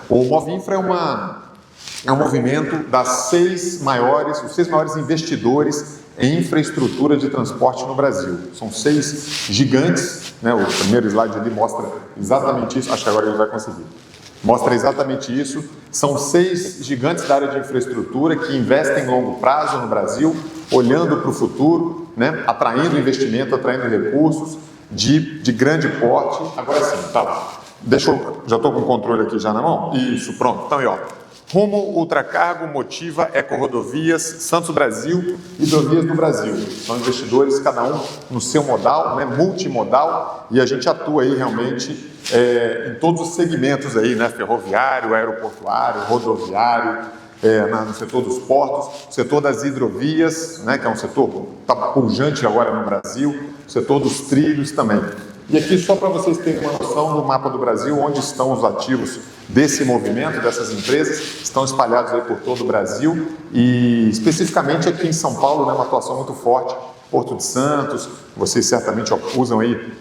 O Movinfra é um movimento os seis maiores investidores em infraestrutura de transporte no Brasil. São 6 gigantes, né? O primeiro slide ali mostra exatamente isso, acho que agora ele vai conseguir. Mostra exatamente isso. São 6 gigantes da área de infraestrutura que investem em longo prazo no Brasil, olhando para o futuro, né? Atraindo investimento, atraindo recursos de grande porte. Agora sim, tá lá. Já estou com o controle aqui já na mão? Isso, pronto. Então, aí, ó. Rumo, Ultracargo, Motiva, Ecorodovias, Santos Brasil e Hidrovias do Brasil. São investidores, cada um no seu modal, né, multimodal, e a gente atua aí realmente em todos os segmentos aí, né, ferroviário, aeroportuário, rodoviário, no setor dos portos, setor das hidrovias, né, que é um setor que está pujante agora no Brasil, setor dos trilhos também. E aqui, só para vocês terem uma noção do mapa do Brasil, onde estão os ativos desse movimento, dessas empresas, estão espalhados aí por todo o Brasil e especificamente aqui em São Paulo, né, uma atuação muito forte, Porto de Santos, vocês certamente usam aí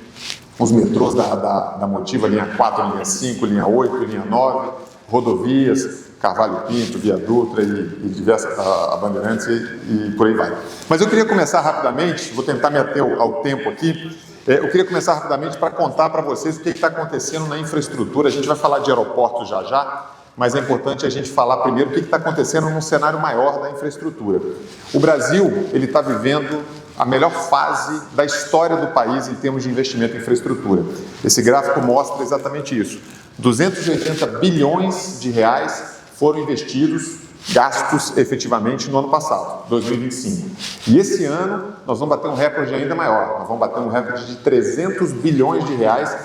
os metrôs da Motiva, linha 4, linha 5, linha 8, linha 9, rodovias, Carvalho Pinto, Via Dutra e diversas, a Bandeirantes e por aí vai. Mas eu queria começar rapidamente, vou tentar me ater ao tempo aqui. Eu queria começar rapidamente para contar para vocês o que está acontecendo na infraestrutura. A gente vai falar de aeroportos já, mas é importante a gente falar primeiro o que está acontecendo num cenário maior da infraestrutura. O Brasil está vivendo a melhor fase da história do país em termos de investimento em infraestrutura. Esse gráfico mostra exatamente isso. 280 bilhões de reais foram investidos, gastos efetivamente no ano passado, 2025. E esse ano nós vamos bater um recorde ainda maior, nós vamos bater um recorde de 300 bilhões de reais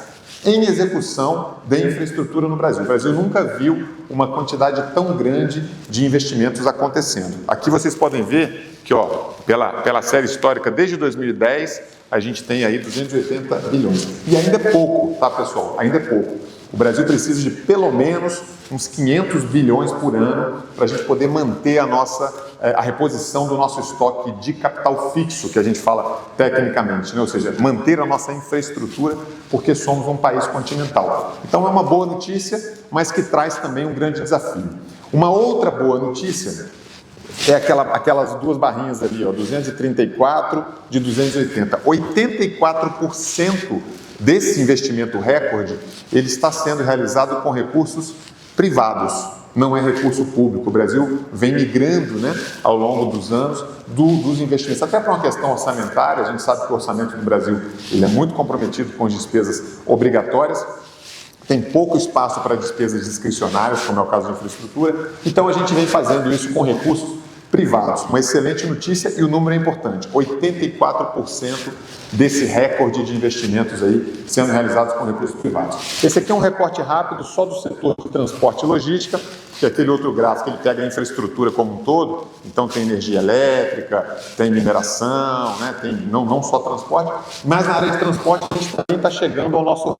em execução de infraestrutura no Brasil. O Brasil nunca viu uma quantidade tão grande de investimentos acontecendo. Aqui vocês podem ver que, ó, pela série histórica desde 2010, a gente tem aí 280 bilhões. E ainda é pouco, tá, pessoal? Ainda é pouco. O Brasil precisa de pelo menos uns 500 bilhões por ano para a gente poder manter a reposição do nosso estoque de capital fixo, que a gente fala tecnicamente, né? Ou seja, manter a nossa infraestrutura, porque somos um país continental. Então é uma boa notícia, mas que traz também um grande desafio. Uma outra boa notícia é aquelas duas barrinhas ali, ó, 234 de 280. 84% desse investimento recorde, ele está sendo realizado com recursos privados, não é recurso público. O Brasil vem migrando, né, ao longo dos anos dos investimentos, até para uma questão orçamentária. A gente sabe que o orçamento do Brasil ele é muito comprometido com as despesas obrigatórias, tem pouco espaço para despesas discricionárias, como é o caso da infraestrutura, então a gente vem fazendo isso com recursos privados. Uma excelente notícia e o número é importante, 84% desse recorde de investimentos aí sendo realizados com recursos privados. Esse aqui é um recorte rápido só do setor de transporte e logística, que aquele outro gráfico ele pega a infraestrutura como um todo, então tem energia elétrica, tem mineração, né, tem não só transporte, mas na área de transporte a gente também está chegando ao nosso...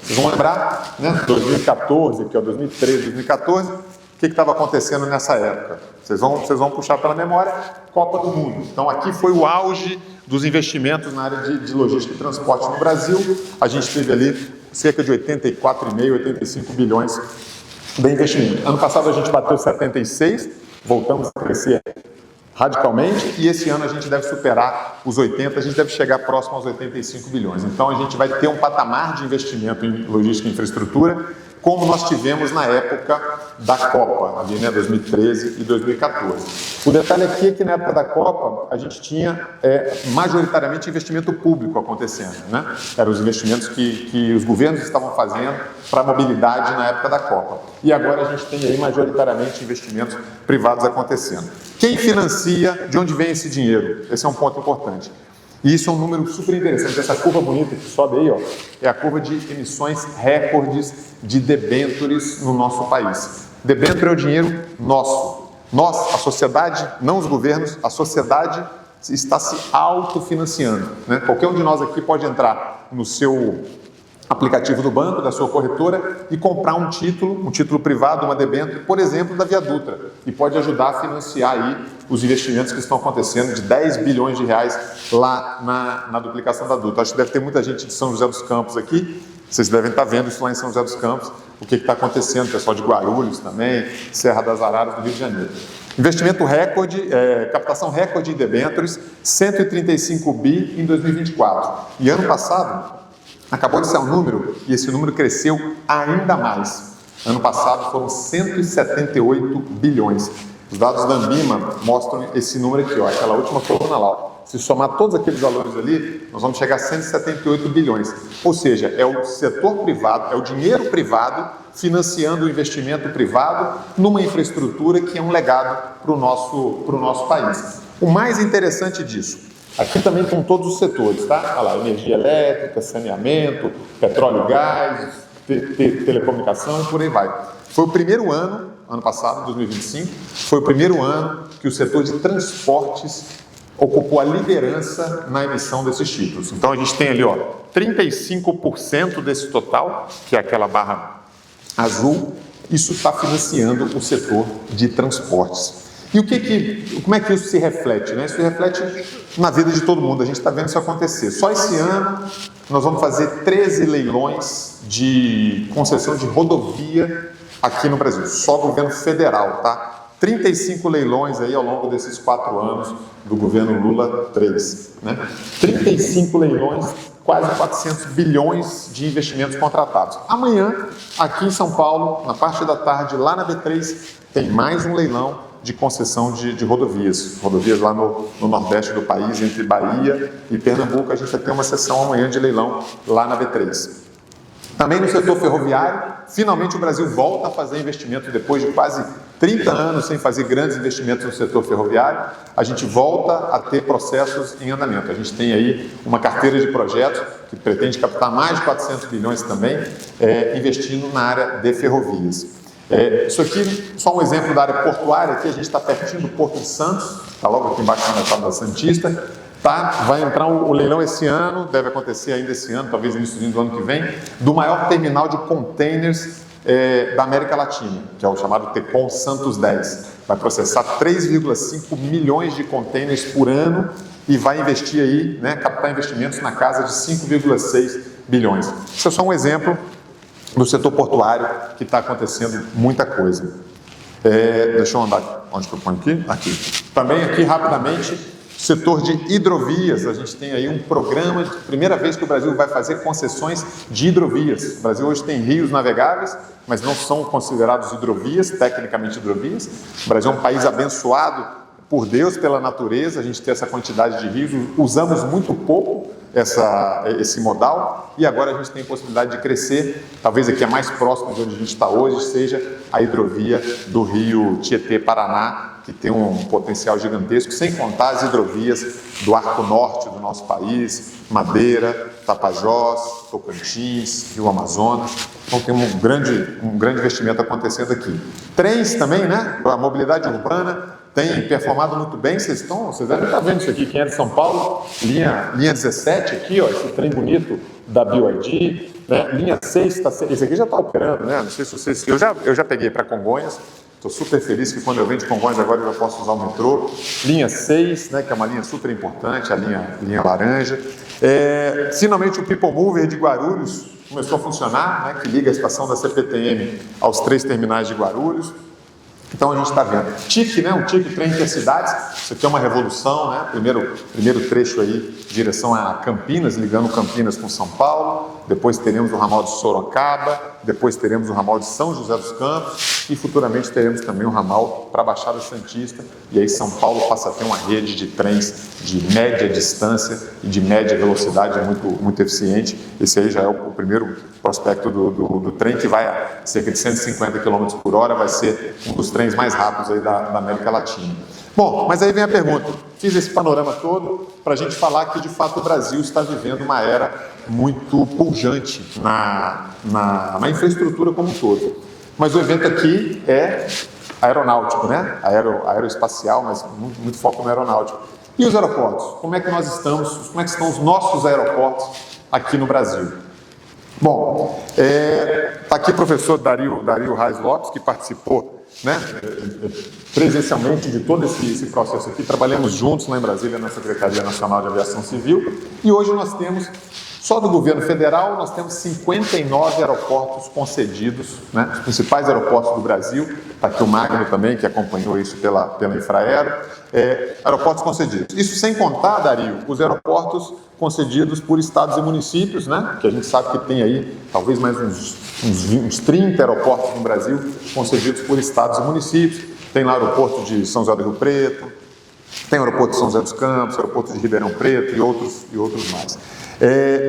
Vocês vão lembrar, né, 2014, que é 2013, 2014, o que estava acontecendo nessa época? Vocês vão puxar pela memória, Copa do Mundo. Então aqui foi o auge dos investimentos na área de logística e transporte no Brasil. A gente teve ali cerca de 84,5, 85 bilhões de investimento. Ano passado a gente bateu 76, voltamos a crescer radicalmente, e esse ano a gente deve superar os 80, a gente deve chegar próximo aos 85 bilhões. Então a gente vai ter um patamar de investimento em logística e infraestrutura como nós tivemos na época da Copa, ali, né, 2013 e 2014. O detalhe aqui é que na época da Copa a gente tinha majoritariamente investimento público acontecendo, né? Eram os investimentos que os governos estavam fazendo para a mobilidade na época da Copa. E agora a gente tem aí majoritariamente investimentos privados acontecendo. Quem financia? De onde vem esse dinheiro? Esse é um ponto importante. E isso é um número super interessante. Essa curva bonita que sobe aí, ó, é a curva de emissões recordes de debêntures no nosso país. Debênture é o dinheiro nosso. Nós, a sociedade, não os governos, a sociedade está se autofinanciando, né? Qualquer um de nós aqui pode entrar no seu aplicativo do banco, da sua corretora, e comprar um título privado, uma debênture, por exemplo, da Via Dutra, e pode ajudar a financiar aí os investimentos que estão acontecendo de 10 bilhões de reais lá na duplicação da Dutra. Acho que deve ter muita gente de São José dos Campos aqui, vocês devem estar vendo isso lá em São José dos Campos, o que está acontecendo, o pessoal de Guarulhos também, Serra das Araras do Rio de Janeiro. Investimento recorde, captação recorde de debêntures, 135 bi em 2024. E ano passado, acabou de sair um número, e esse número cresceu ainda mais. Ano passado foram 178 bilhões. Os dados da Ambima mostram esse número aqui, ó, aquela última coluna lá. Se somar todos aqueles valores ali, nós vamos chegar a 178 bilhões. Ou seja, é o setor privado, é o dinheiro privado financiando o investimento privado numa infraestrutura que é um legado para o nosso país. O mais interessante disso, aqui também estão todos os setores, tá? Olha lá, energia elétrica, saneamento, petróleo e gás, telecomunicação e por aí vai. Foi o primeiro ano passado, 2025, foi o primeiro ano que o setor de transportes ocupou a liderança na emissão desses títulos. Então a gente tem ali, ó, 35% desse total, que é aquela barra azul, isso está financiando o setor de transportes. E como é que isso se reflete, né? Isso se reflete na vida de todo mundo, a gente está vendo isso acontecer. Só esse ano nós vamos fazer 13 leilões de concessão de rodovia aqui no Brasil, só governo federal, tá? 35 leilões aí ao longo desses 4 anos do governo Lula 3, né? 35 leilões, quase 400 bilhões de investimentos contratados. Amanhã, aqui em São Paulo, na parte da tarde, lá na B3, tem mais um leilão de concessão de rodovias lá no nordeste do país, entre Bahia e Pernambuco. A gente vai ter uma sessão amanhã de leilão lá na B3. Também no setor ferroviário, finalmente o Brasil volta a fazer investimento depois de quase 30 anos sem fazer grandes investimentos no setor ferroviário. A gente volta a ter processos em andamento. A gente tem aí uma carteira de projetos que pretende captar mais de 400 bilhões também, investindo na área de ferrovias. Isso aqui, só um exemplo da área portuária, aqui a gente está pertinho do Porto de Santos, está logo aqui embaixo na Baixada Santista. Tá, vai entrar o leilão esse ano, deve acontecer ainda esse ano, talvez início do ano que vem, do maior terminal de containers da América Latina, que é o chamado Tecon Santos 10. Vai processar 3,5 milhões de containers por ano e vai investir aí, né, captar investimentos na casa de 5,6 bilhões. Isso é só um exemplo do setor portuário que está acontecendo muita coisa. Deixa eu andar, onde que eu ponho aqui? Aqui. Também aqui, rapidamente, setor de hidrovias, a gente tem aí um programa, primeira vez que o Brasil vai fazer concessões de hidrovias. O Brasil hoje tem rios navegáveis, mas não são considerados hidrovias, tecnicamente hidrovias. O Brasil é um país abençoado por Deus, pela natureza, a gente tem essa quantidade de rios, usamos muito pouco esse modal e agora a gente tem a possibilidade de crescer, talvez aqui a mais próxima de onde a gente está hoje, seja a hidrovia do rio Tietê-Paraná, que tem um potencial gigantesco, sem contar as hidrovias do arco norte do nosso país, Madeira, Tapajós, Tocantins, Rio Amazonas. Então tem um grande investimento acontecendo aqui. Trens também, né? A mobilidade urbana tem performado muito bem. Vocês devem estar vendo isso aqui, quem é de São Paulo, linha 17 aqui, ó, esse trem bonito da BYD, né? Linha 6, esse aqui já está operando, né? Não sei se vocês... Eu já peguei para Congonhas. Estou super feliz que quando eu venho de Congonhas agora eu já posso usar o metrô. Linha 6, né, que é uma linha super importante, a linha laranja. Finalmente o People Mover de Guarulhos começou a funcionar, né, que liga a estação da CPTM aos 3 terminais de Guarulhos. Então a gente está vendo TIC, né, um TIC, trem intercidades. Isso aqui é uma revolução, né? Primeiro trecho aí, direção a Campinas, ligando Campinas com São Paulo. Depois teremos o ramal de Sorocaba, depois teremos o ramal de São José dos Campos e futuramente teremos também o ramal para a Baixada Santista. E aí São Paulo passa a ter uma rede de trens de média distância e de média velocidade muito eficiente. Esse aí já é o primeiro prospecto do trem, que vai a cerca de 150 km por hora, vai ser um dos trens mais rápidos aí da América Latina. Bom, mas aí vem a pergunta. Fiz esse panorama todo para a gente falar que, de fato, o Brasil está vivendo uma era muito pujante na infraestrutura como um todo. Mas o evento aqui é aeronáutico, né? Aeroespacial, mas muito foco no aeronáutico. E os aeroportos? Como é que nós estamos? Como é que estão os nossos aeroportos aqui no Brasil? Bom, está aqui o professor Dario Reis Lopes, que participou, né, presencialmente de todo esse processo aqui. Trabalhamos juntos lá em Brasília, na Secretaria Nacional de Aviação Civil, e hoje nós temos Só do governo federal nós temos 59 aeroportos concedidos, né? Os principais aeroportos do Brasil, está aqui o Magno também, que acompanhou isso pela Infraero, aeroportos concedidos. Isso sem contar, Dario, os aeroportos concedidos por estados e municípios, né? Que a gente sabe que tem aí talvez mais uns 30 aeroportos no Brasil concedidos por estados e municípios. Tem lá o aeroporto de São José do Rio Preto, tem o aeroporto de São José dos Campos, o aeroporto de Ribeirão Preto e outros mais.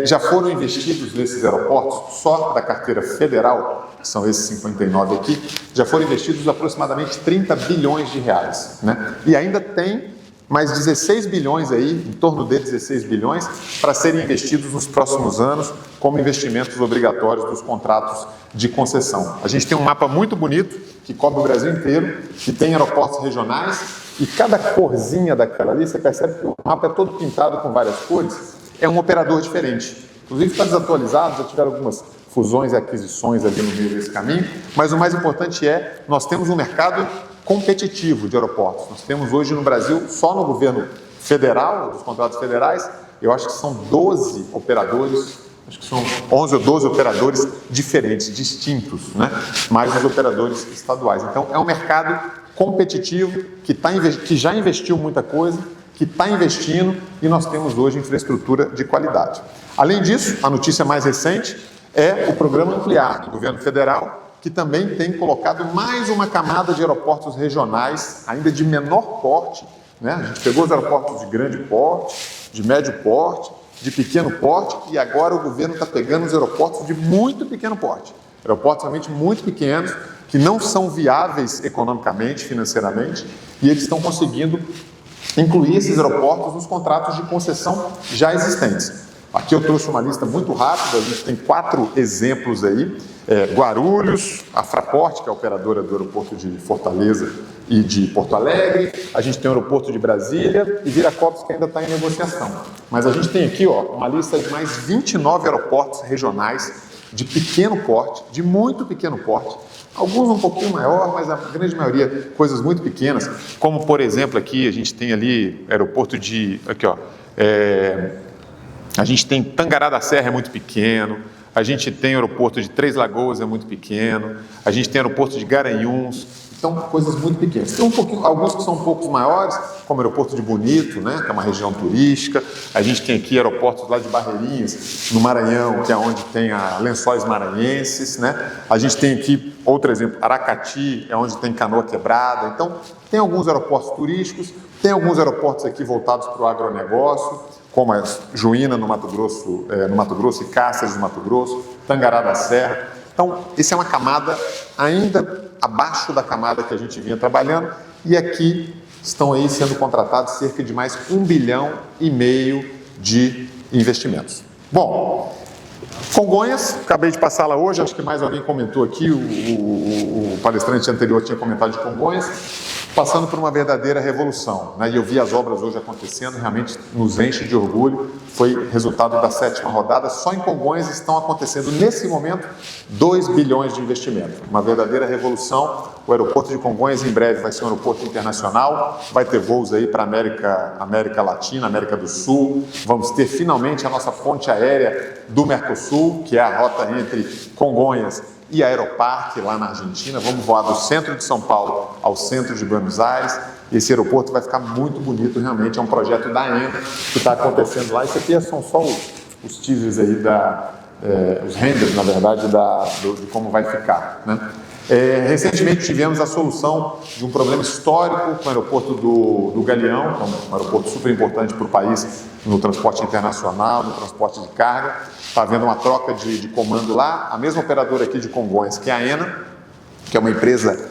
Já foram investidos nesses aeroportos, só da carteira federal, que são esses 59 aqui, já foram investidos aproximadamente 30 bilhões de reais, né? E ainda tem mais 16 bilhões aí, em torno de 16 bilhões, para serem investidos nos próximos anos como investimentos obrigatórios dos contratos de concessão. A gente tem um mapa muito bonito, que cobre o Brasil inteiro, que tem aeroportos regionais, e cada corzinha daquela ali, você percebe que o mapa é todo pintado com várias cores, é um operador diferente. Inclusive está desatualizado, já tiveram algumas fusões e aquisições ali no meio desse caminho, mas o mais importante nós temos um mercado competitivo de aeroportos. Nós temos hoje no Brasil, só no governo federal, dos contratos federais, eu acho que são 12 operadores, acho que são 11 ou 12 operadores diferentes, distintos, né? Mais os operadores estaduais. Então é um mercado competitivo que já investiu muita coisa, que está investindo, e nós temos hoje infraestrutura de qualidade. Além disso, a notícia mais recente é o programa Ampliar do governo federal, que também tem colocado mais uma camada de aeroportos regionais, ainda de menor porte, né? A gente pegou os aeroportos de grande porte, de médio porte, de pequeno porte, e agora o governo está pegando os aeroportos de muito pequeno porte. Aeroportos realmente muito pequenos, que não são viáveis economicamente, financeiramente, e eles estão conseguindo incluir esses aeroportos nos contratos de concessão já existentes. Aqui eu trouxe uma lista muito rápida, a gente tem 4 exemplos aí. Guarulhos, a Fraport, que é a operadora do aeroporto de Fortaleza e de Porto Alegre, a gente tem o aeroporto de Brasília e Viracopos, que ainda está em negociação. Mas a gente tem aqui uma lista de mais 29 aeroportos regionais de pequeno porte, de muito pequeno porte, alguns um pouquinho maior, mas a grande maioria coisas muito pequenas, como por exemplo aqui a gente tem ali aeroporto de, a gente tem Tangará da Serra, é muito pequeno, a gente tem aeroporto de Três Lagoas, é muito pequeno, a gente tem aeroporto de Garanhuns, então coisas muito pequenas. Tem alguns que são um pouco maiores, como o aeroporto de Bonito, né, que é uma região turística, a gente tem aqui aeroportos lá de Barreirinhas, no Maranhão, que é onde tem a Lençóis Maranhenses, né, a gente tem aqui, outro exemplo, Aracati, é onde tem Canoa Quebrada, então tem alguns aeroportos turísticos, tem alguns aeroportos aqui voltados para o agronegócio, como a Juína no Mato Grosso e Cáceres no Mato Grosso, Tangará da Serra. Então, essa é uma camada ainda abaixo da camada que a gente vinha trabalhando, e aqui estão aí sendo contratados cerca de mais 1,5 bilhão de investimentos. Bom, Congonhas, acabei de passar lá hoje, acho que mais alguém comentou aqui, o palestrante anterior tinha comentado de Congonhas, passando por uma verdadeira revolução, né? E eu vi as obras hoje acontecendo, realmente nos enche de orgulho, foi resultado da 7ª rodada, só em Congonhas estão acontecendo nesse momento 2 bilhões de investimento, uma verdadeira revolução. O aeroporto de Congonhas em breve vai ser um aeroporto internacional, vai ter voos aí para América Latina, América do Sul, vamos ter finalmente a nossa ponte aérea do Mercosul, que é a rota entre Congonhas e Aeroparque, lá na Argentina. Vamos voar do centro de São Paulo ao centro de Buenos Aires. Esse aeroporto vai ficar muito bonito, realmente. É um projeto da ANA que está acontecendo lá. Isso aqui são só os teasers aí, os renders, na verdade, de como vai ficar, né? Recentemente tivemos a solução de um problema histórico com o aeroporto do Galeão, que é um aeroporto super importante para o país no transporte internacional, no transporte de carga. Está havendo uma troca de comando lá. A mesma operadora aqui de Congonhas, que é a AENA, que é uma empresa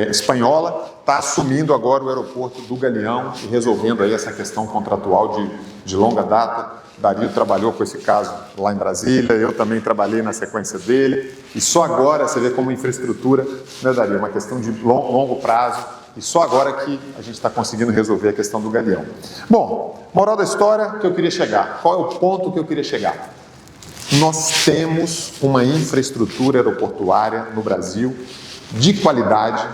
espanhola, está assumindo agora o aeroporto do Galeão e resolvendo aí essa questão contratual de longa data. Dario trabalhou com esse caso lá em Brasília, eu também trabalhei na sequência dele, e só agora você vê como infraestrutura, né, Dario, uma questão de longo prazo, e só agora que a gente está conseguindo resolver a questão do Galeão. Bom, moral da história que eu queria chegar, qual é o ponto que eu queria chegar? Nós temos uma infraestrutura aeroportuária no Brasil de qualidade,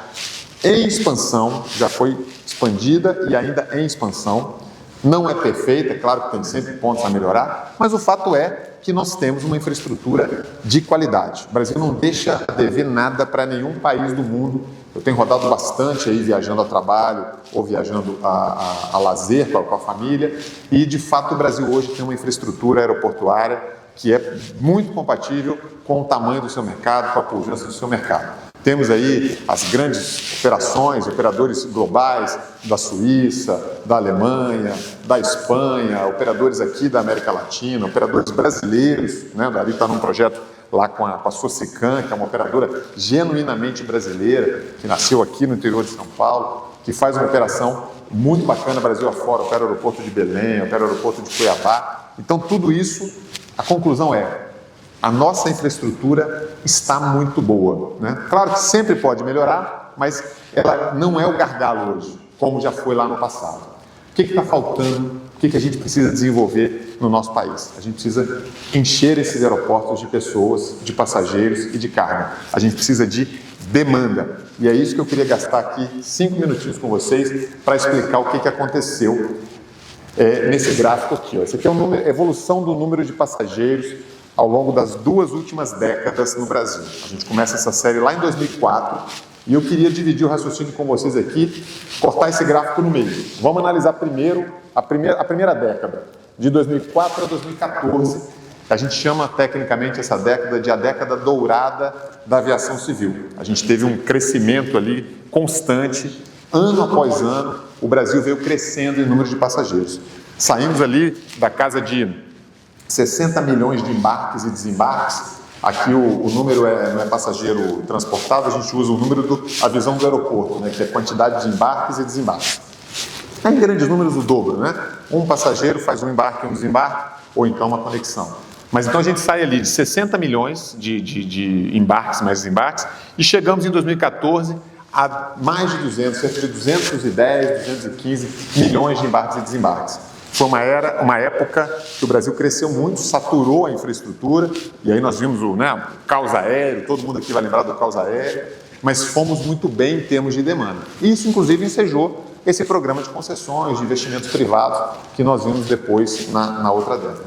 em expansão, já foi expandida e ainda em expansão. Não é perfeita, é claro que tem sempre pontos a melhorar, mas o fato é que nós temos uma infraestrutura de qualidade. O Brasil não deixa a dever nada para nenhum país do mundo. Eu tenho rodado bastante aí viajando a trabalho ou viajando a lazer com a família e, de fato, o Brasil hoje tem uma infraestrutura aeroportuária que é muito compatível com o tamanho do seu mercado, com a pujança do seu mercado. Temos aí as grandes operações, operadores globais da Suíça, da Alemanha, da Espanha, operadores aqui da América Latina, operadores brasileiros, né? O Davi está num projeto lá com a Socicam, que é uma operadora genuinamente brasileira, que nasceu aqui no interior de São Paulo, que faz uma operação muito bacana Brasil afora, opera o aeroporto de Belém, opera o aeroporto de Cuiabá. Então, tudo isso, a conclusão é: a nossa infraestrutura está muito boa, né? Claro que sempre pode melhorar, mas ela não é o gargalo hoje, como já foi lá no passado. O que está faltando? O que a gente precisa desenvolver no nosso país? A gente precisa encher esses aeroportos de pessoas, de passageiros e de carga. A gente precisa de demanda. E é isso que eu queria gastar aqui 5 minutinhos com vocês para explicar o que aconteceu nesse gráfico aqui. Ó. Esse aqui é a evolução do número de passageiros ao longo das 2 últimas décadas no Brasil. A gente começa essa série lá em 2004 e eu queria dividir o raciocínio com vocês aqui, cortar esse gráfico no meio. Vamos analisar primeiro a primeira década, de 2004 a 2014. A gente chama tecnicamente essa década de a década dourada da aviação civil. A gente teve um crescimento ali constante, ano após ano, o Brasil veio crescendo em número de passageiros. Saímos ali da casa de 60 milhões de embarques e desembarques. Aqui o número não é passageiro transportado, a gente usa o número a visão do aeroporto, né, que é a quantidade de embarques e desembarques. Em grandes números, o dobro, né? Um passageiro faz um embarque e um desembarque, ou então uma conexão. Mas então a gente sai ali de 60 milhões de embarques mais desembarques e chegamos em 2014 a mais de 200, cerca de 210, 215 milhões de embarques e desembarques. Foi uma época que o Brasil cresceu muito, saturou a infraestrutura, e aí nós vimos o caos aéreo, todo mundo aqui vai lembrar do caos aéreo, mas fomos muito bem em termos de demanda. Isso, inclusive, ensejou esse programa de concessões, de investimentos privados, que nós vimos depois na outra década.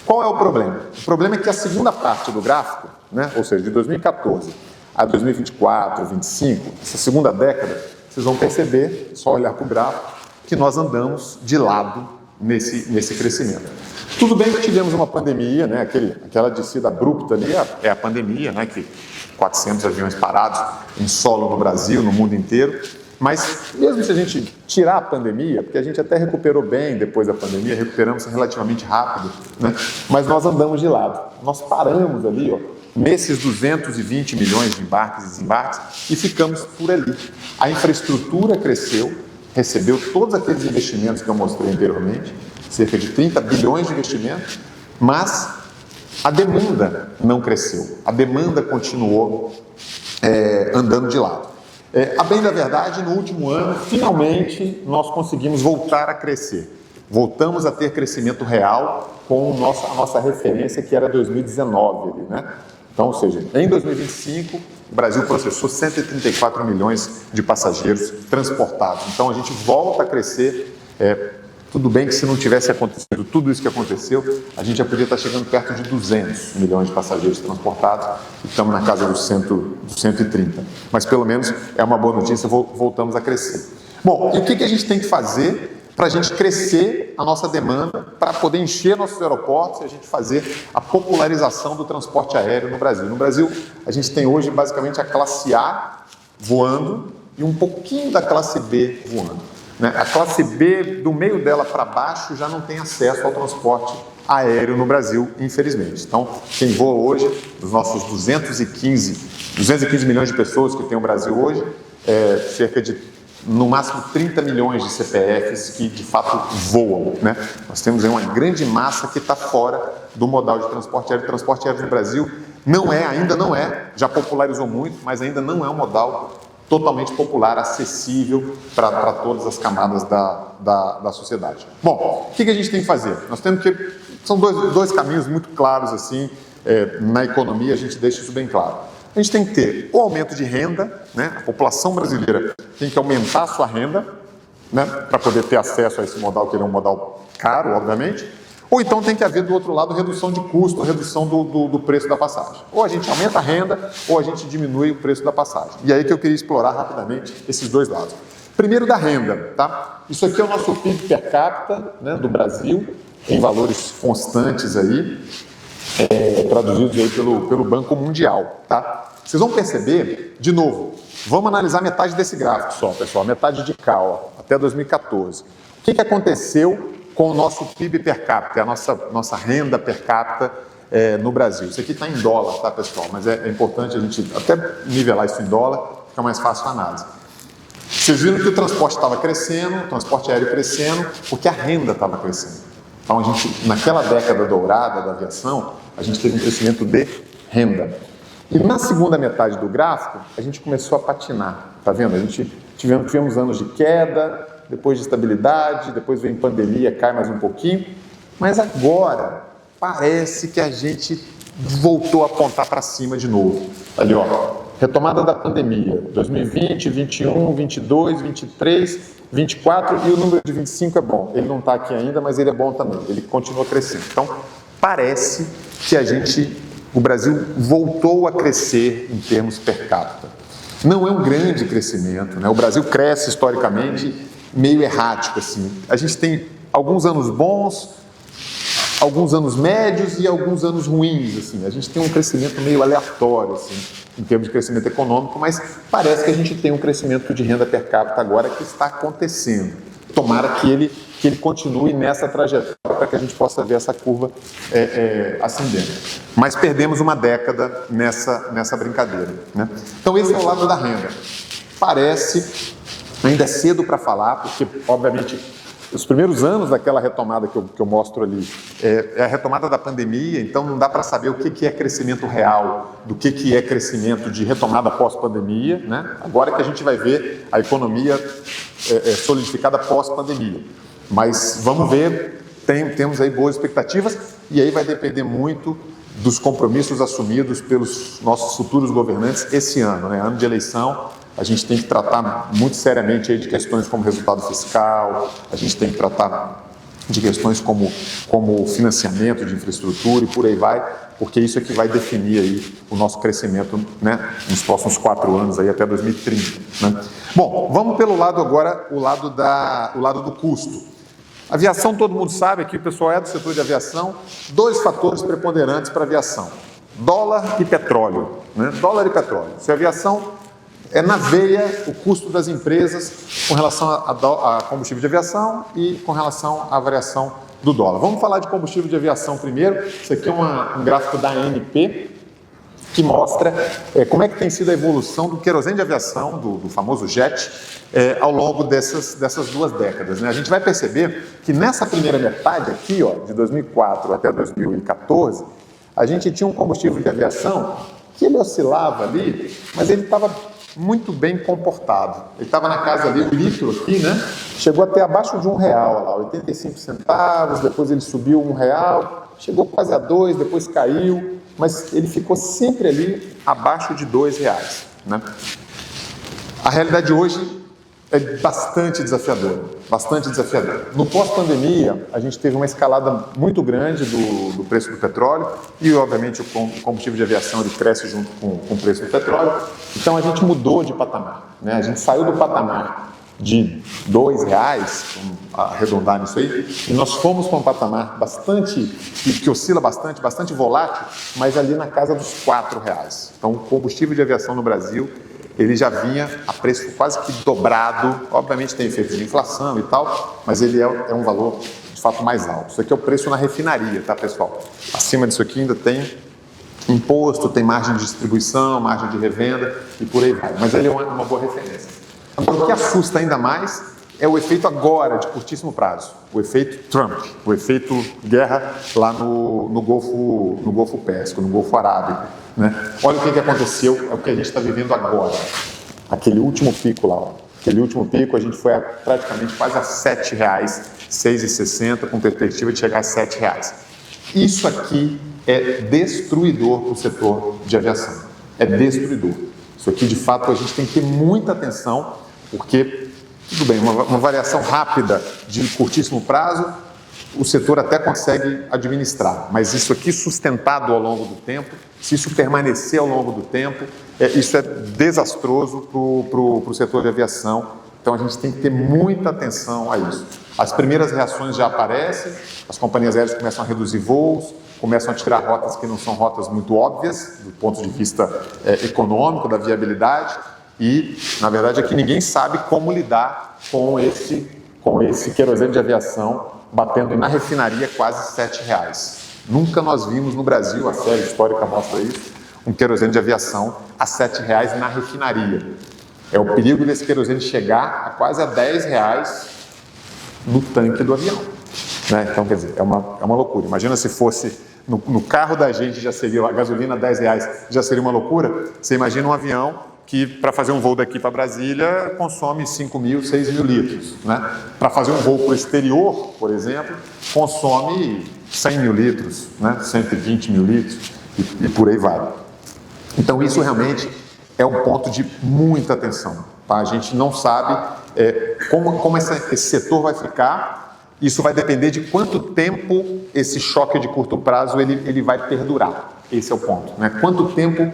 Qual é o problema? O problema é que a segunda parte do gráfico, né, ou seja, de 2014 a 2024, 2025, essa segunda década, vocês vão perceber, só olhar para o gráfico, que nós andamos de lado nesse crescimento. Tudo bem que tivemos uma pandemia, né? Aquela descida abrupta ali é a pandemia, né? Que 400 aviões parados em solo no Brasil, no mundo inteiro, mas mesmo se a gente tirar a pandemia, porque a gente até recuperou bem depois da pandemia, recuperamos relativamente rápido, né? Mas nós andamos de lado, nós paramos ali, ó, nesses 220 milhões de embarques e desembarques e ficamos por ali. A infraestrutura cresceu, recebeu todos aqueles investimentos que eu mostrei anteriormente, cerca de 30 bilhões de investimentos, mas a demanda não cresceu, a demanda continuou andando de lado. A bem da verdade, no último ano, finalmente, nós conseguimos voltar a crescer. Voltamos a ter crescimento real com a nossa referência, que era 2019, né? Então, ou seja, em 2025, o Brasil processou 134 milhões de passageiros transportados. Então, a gente volta a crescer. Tudo bem que se não tivesse acontecido tudo isso que aconteceu, a gente já podia estar chegando perto de 200 milhões de passageiros transportados e estamos na casa dos 130. Mas, pelo menos, é uma boa notícia, voltamos a crescer. Bom, e o que a gente tem que fazer para a gente crescer a nossa demanda, para poder encher nossos aeroportos e a gente fazer a popularização do transporte aéreo no Brasil? No Brasil, a gente tem hoje basicamente a classe A voando e um pouquinho da classe B voando, né? A classe B, do meio dela para baixo, já não tem acesso ao transporte aéreo no Brasil, infelizmente. Então, quem voa hoje, dos nossos 215 milhões de pessoas que tem o Brasil hoje, cerca de no máximo 30 milhões de CPFs que de fato voam, né? Nós temos aí uma grande massa que está fora do modal de transporte aéreo. O transporte aéreo no Brasil ainda não é, já popularizou muito, mas ainda não é um modal totalmente popular, acessível para todas as camadas da sociedade. Bom, o que a gente tem que fazer? Nós temos que... São dois caminhos muito claros, assim, na economia a gente deixa isso bem claro. A gente tem que ter o aumento de renda, né? A população brasileira tem que aumentar a sua renda, né, para poder ter acesso a esse modal, que ele é um modal caro, obviamente, ou então tem que haver do outro lado redução de custo, redução do preço da passagem. Ou a gente aumenta a renda, ou a gente diminui o preço da passagem. E aí que eu queria explorar rapidamente esses dois lados. Primeiro da renda, tá? Isso aqui é o nosso PIB per capita, né, do Brasil, em valores constantes aí, traduzidos aí pelo Banco Mundial, tá? Vocês vão perceber, de novo, vamos analisar metade desse gráfico só, pessoal, metade de cá, ó, até 2014. O que aconteceu com o nosso PIB per capita, a nossa renda per capita no Brasil? Isso aqui está em dólar, tá, pessoal? Mas é importante a gente até nivelar isso em dólar, fica mais fácil a análise. Vocês viram que o transporte estava crescendo, o transporte aéreo crescendo, porque a renda estava crescendo. Então, a gente, naquela década dourada da aviação, a gente teve um crescimento de renda. E na segunda metade do gráfico, a gente começou a patinar, tá vendo? A gente tivemos anos de queda, depois de estabilidade, depois vem pandemia, cai mais um pouquinho, mas agora parece que a gente voltou a apontar para cima de novo. Ali, ó, retomada da pandemia, 2020, 21, 22, 23, 24 e o número de 25 é bom. Ele não está aqui ainda, mas ele é bom também, ele continua crescendo. Então, parece que o Brasil voltou a crescer em termos per capita. Não é um grande crescimento, né? O Brasil cresce historicamente meio errático, assim. A gente tem alguns anos bons, alguns anos médios e alguns anos ruins, assim. A gente tem um crescimento meio aleatório, assim, em termos de crescimento econômico, mas parece que a gente tem um crescimento de renda per capita agora que está acontecendo. Tomara que ele continue nessa trajetória para que a gente possa ver essa curva ascendendo. Mas perdemos uma década nessa brincadeira, né? Então esse é o lado da renda. Parece, ainda é cedo para falar, porque obviamente os primeiros anos daquela retomada que eu mostro ali é a retomada da pandemia, então não dá para saber o que é crescimento real, do que é crescimento de retomada pós-pandemia, né? Agora que a gente vai ver a economia solidificada pós-pandemia. Mas vamos ver, temos aí boas expectativas e aí vai depender muito dos compromissos assumidos pelos nossos futuros governantes esse ano, né? Ano de eleição. A gente tem que tratar muito seriamente aí de questões como resultado fiscal, a gente tem que tratar de questões como financiamento de infraestrutura e por aí vai, porque isso é que vai definir aí o nosso crescimento, né, nos próximos 4 anos aí até 2030. Né? Bom, vamos pelo lado agora, o lado do custo. Aviação, todo mundo sabe, aqui o pessoal é do setor de aviação, 2 fatores preponderantes para a aviação: dólar e petróleo. Né? Dólar e petróleo. Se a aviação na veia o custo das empresas com relação a combustível de aviação e com relação à variação do dólar. Vamos falar de combustível de aviação primeiro. Isso aqui é um gráfico da ANP que mostra como é que tem sido a evolução do querosene de aviação, do famoso jet, ao longo dessas 2 décadas. Né? A gente vai perceber que nessa primeira metade aqui, ó, de 2004 até 2014, a gente tinha um combustível de aviação que ele oscilava ali, mas ele estava muito bem comportado. Ele estava na casa ali, o litro aqui, né? Chegou até abaixo de R$1, lá, 85 centavos, depois ele subiu R$1, chegou quase a 2, depois caiu, mas ele ficou sempre ali abaixo de R$2, né? A realidade hoje é bastante desafiadora, bastante desafiadora. No pós-pandemia, a gente teve uma escalada muito grande do preço do petróleo e, obviamente, o combustível de aviação ele cresce junto com o preço do petróleo. Então, a gente mudou de patamar, né? A gente saiu do patamar de R$2, vamos arredondar nisso aí, e nós fomos para um patamar bastante, que oscila bastante volátil, mas ali na casa dos R$4. Então, o combustível de aviação no Brasil ele já vinha a preço quase que dobrado. Obviamente tem efeito de inflação e tal, mas ele é um valor de fato mais alto. Isso aqui é o preço na refinaria, tá, pessoal? Acima disso aqui ainda tem imposto, tem margem de distribuição, margem de revenda e por aí vai. Mas ele é uma boa referência. Agora, o que assusta ainda mais é o efeito agora, de curtíssimo prazo. O efeito Trump, o efeito guerra lá no Golfo Pérsico, no Golfo Arábico. Né? Olha o que aconteceu, é o que a gente está vivendo agora. Aquele último pico lá, ó. Aquele último pico a gente foi praticamente quase a R$7, R$6,60, com perspectiva de chegar a R$7. Isso aqui é destruidor para o setor de aviação. É destruidor. Isso aqui, de fato, a gente tem que ter muita atenção, porque tudo bem, uma variação rápida de curtíssimo prazo, o setor até consegue administrar, mas isso aqui sustentado ao longo do tempo, se isso permanecer ao longo do tempo, isso é desastroso para o setor de aviação. Então a gente tem que ter muita atenção a isso. As primeiras reações já aparecem, as companhias aéreas começam a reduzir voos, começam a tirar rotas que não são rotas muito óbvias do ponto de vista econômico, da viabilidade, e na verdade aqui ninguém sabe como lidar com esse querosene de aviação batendo na refinaria quase R$7. Nunca nós vimos no Brasil, a série histórica mostra isso, um querosene de aviação a R$7 na refinaria. É o perigo desse querosene chegar a quase a R$10 no tanque do avião. Né? Então, quer dizer, é uma loucura. Imagina se fosse no carro da gente, já seria a gasolina R$10, já seria uma loucura. Você imagina um avião que, para fazer um voo daqui para Brasília, consome 5.000, 6.000 litros. Né? Para fazer um voo para o exterior, por exemplo, consome 100.000 litros, né? 120.000 litros e por aí vai. Então, isso realmente é um ponto de muita atenção. Tá? A gente não sabe como esse setor vai ficar. Isso vai depender de quanto tempo esse choque de curto prazo ele vai perdurar. Esse é o ponto. Né? Quanto tempo,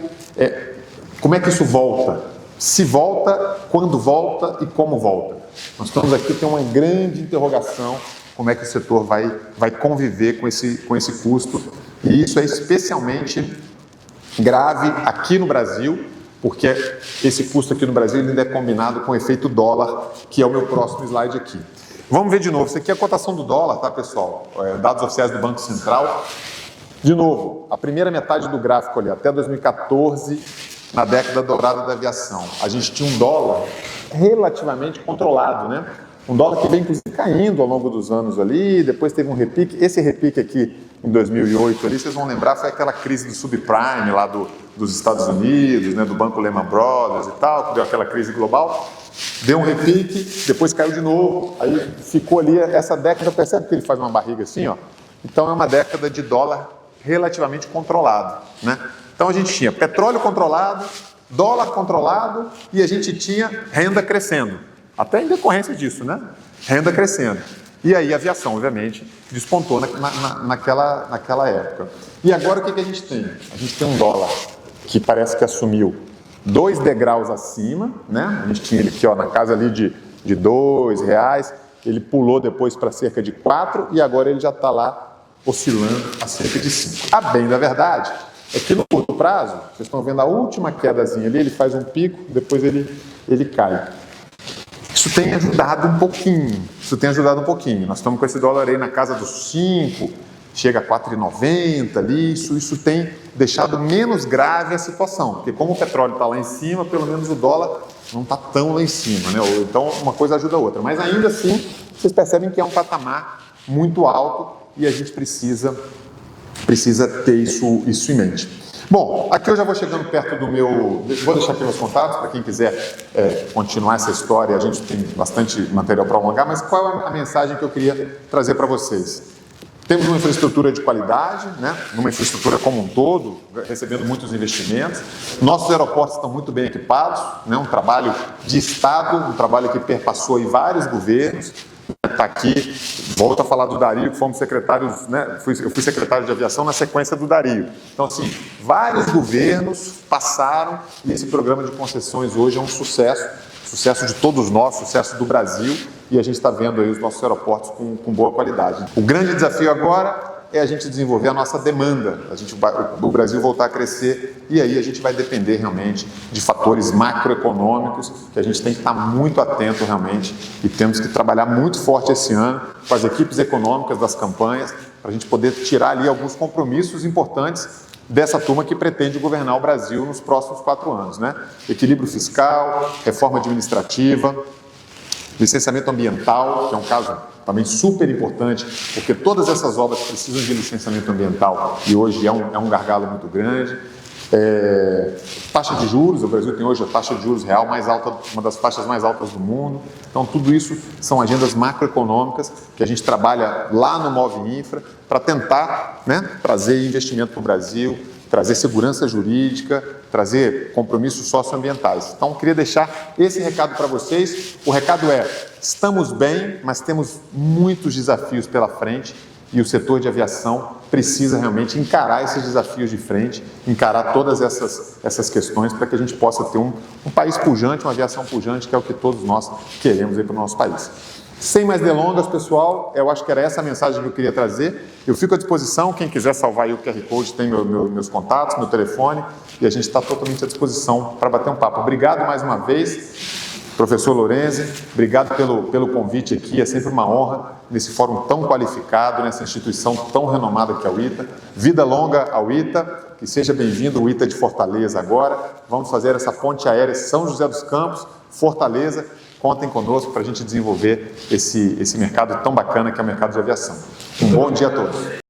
como é que isso volta? Se volta, quando volta e como volta? Nós estamos aqui, tem uma grande interrogação, como é que o setor vai conviver com esse custo. E isso é especialmente grave aqui no Brasil, porque esse custo aqui no Brasil ainda é combinado com o efeito dólar, que é o meu próximo slide aqui. Vamos ver de novo, isso aqui é a cotação do dólar, tá, pessoal? Dados oficiais do Banco Central. De novo, a primeira metade do gráfico ali, até 2014, na década dourada da aviação. A gente tinha um dólar relativamente controlado, né? Um dólar que vem, inclusive, caindo ao longo dos anos ali, depois teve um repique. Esse repique aqui, em 2008, ali, vocês vão lembrar, foi aquela crise do subprime lá dos Estados Unidos, né, do Banco Lehman Brothers e tal, que deu aquela crise global. Deu um repique, depois caiu de novo, aí ficou ali, essa década, percebe que ele faz uma barriga assim, ó? Então é uma década de dólar relativamente controlado, né? Então a gente tinha petróleo controlado, dólar controlado e a gente tinha renda crescendo, até em decorrência disso, né? Renda crescendo. E aí a aviação, obviamente, despontou naquela época. E agora o que a gente tem? A gente tem um dólar que parece que assumiu 2 degraus acima, né? A gente tinha ele aqui, ó, na casa ali de R$2, ele pulou depois para cerca de 4 e agora ele já está lá oscilando a cerca de 5. A bem da verdade é que no curto prazo, vocês estão vendo a última quedazinha ali, ele faz um pico, depois ele cai. Isso tem ajudado um pouquinho, Nós estamos com esse dólar aí na casa dos 5, chega a 4,90 ali, isso tem deixado menos grave a situação, porque como o petróleo está lá em cima, pelo menos o dólar não está tão lá em cima, né? Então uma coisa ajuda a outra, mas ainda assim vocês percebem que é um patamar muito alto e a gente precisa ter isso em mente. Bom, aqui eu já vou chegando perto do meu... Vou deixar aqui meus contatos para quem quiser continuar essa história. A gente tem bastante material para alongar, mas qual é a mensagem que eu queria trazer para vocês? Temos uma infraestrutura de qualidade, né? Uma infraestrutura como um todo, recebendo muitos investimentos. Nossos aeroportos estão muito bem equipados, né? Um trabalho de Estado, um trabalho que perpassou em vários governos. Está aqui, volto a falar do Dario, que fomos secretários, né? Eu fui secretário de aviação na sequência do Dario. Então, assim, vários governos passaram e esse programa de concessões hoje é um sucesso de todos nós, sucesso do Brasil, e a gente está vendo aí os nossos aeroportos com boa qualidade. O grande desafio agora é a gente desenvolver a nossa demanda, o Brasil voltar a crescer, e aí a gente vai depender realmente de fatores macroeconômicos, que a gente tem que estar muito atento realmente, e temos que trabalhar muito forte esse ano com as equipes econômicas das campanhas, para a gente poder tirar ali alguns compromissos importantes dessa turma que pretende governar o Brasil nos próximos 4 anos, né? Equilíbrio fiscal, reforma administrativa, licenciamento ambiental, que é um caso também super importante, porque todas essas obras precisam de licenciamento ambiental e hoje é um gargalo muito grande. Taxa de juros, o Brasil tem hoje a taxa de juros real mais alta, uma das taxas mais altas do mundo. Então tudo isso são agendas macroeconômicas que a gente trabalha lá no Move Infra para tentar, né, trazer investimento para o Brasil, trazer segurança jurídica, trazer compromissos socioambientais. Então, queria deixar esse recado para vocês. O recado é: estamos bem, mas temos muitos desafios pela frente e o setor de aviação precisa realmente encarar esses desafios de frente, encarar todas essas questões para que a gente possa ter um país pujante, uma aviação pujante, que é o que todos nós queremos aí para o nosso país. Sem mais delongas, pessoal, eu acho que era essa a mensagem que eu queria trazer. Eu fico à disposição, quem quiser salvar aí o QR Code tem meus contatos, meu telefone, e a gente está totalmente à disposição para bater um papo. Obrigado mais uma vez, professor Lorenzi, obrigado pelo convite aqui, é sempre uma honra nesse fórum tão qualificado, nessa instituição tão renomada que é o ITA. Vida longa ao ITA, que seja bem-vindo o ITA de Fortaleza agora. Vamos fazer essa ponte aérea São José dos Campos, Fortaleza. Contem conosco para a gente desenvolver esse mercado tão bacana que é o mercado de aviação. Um bom dia a todos.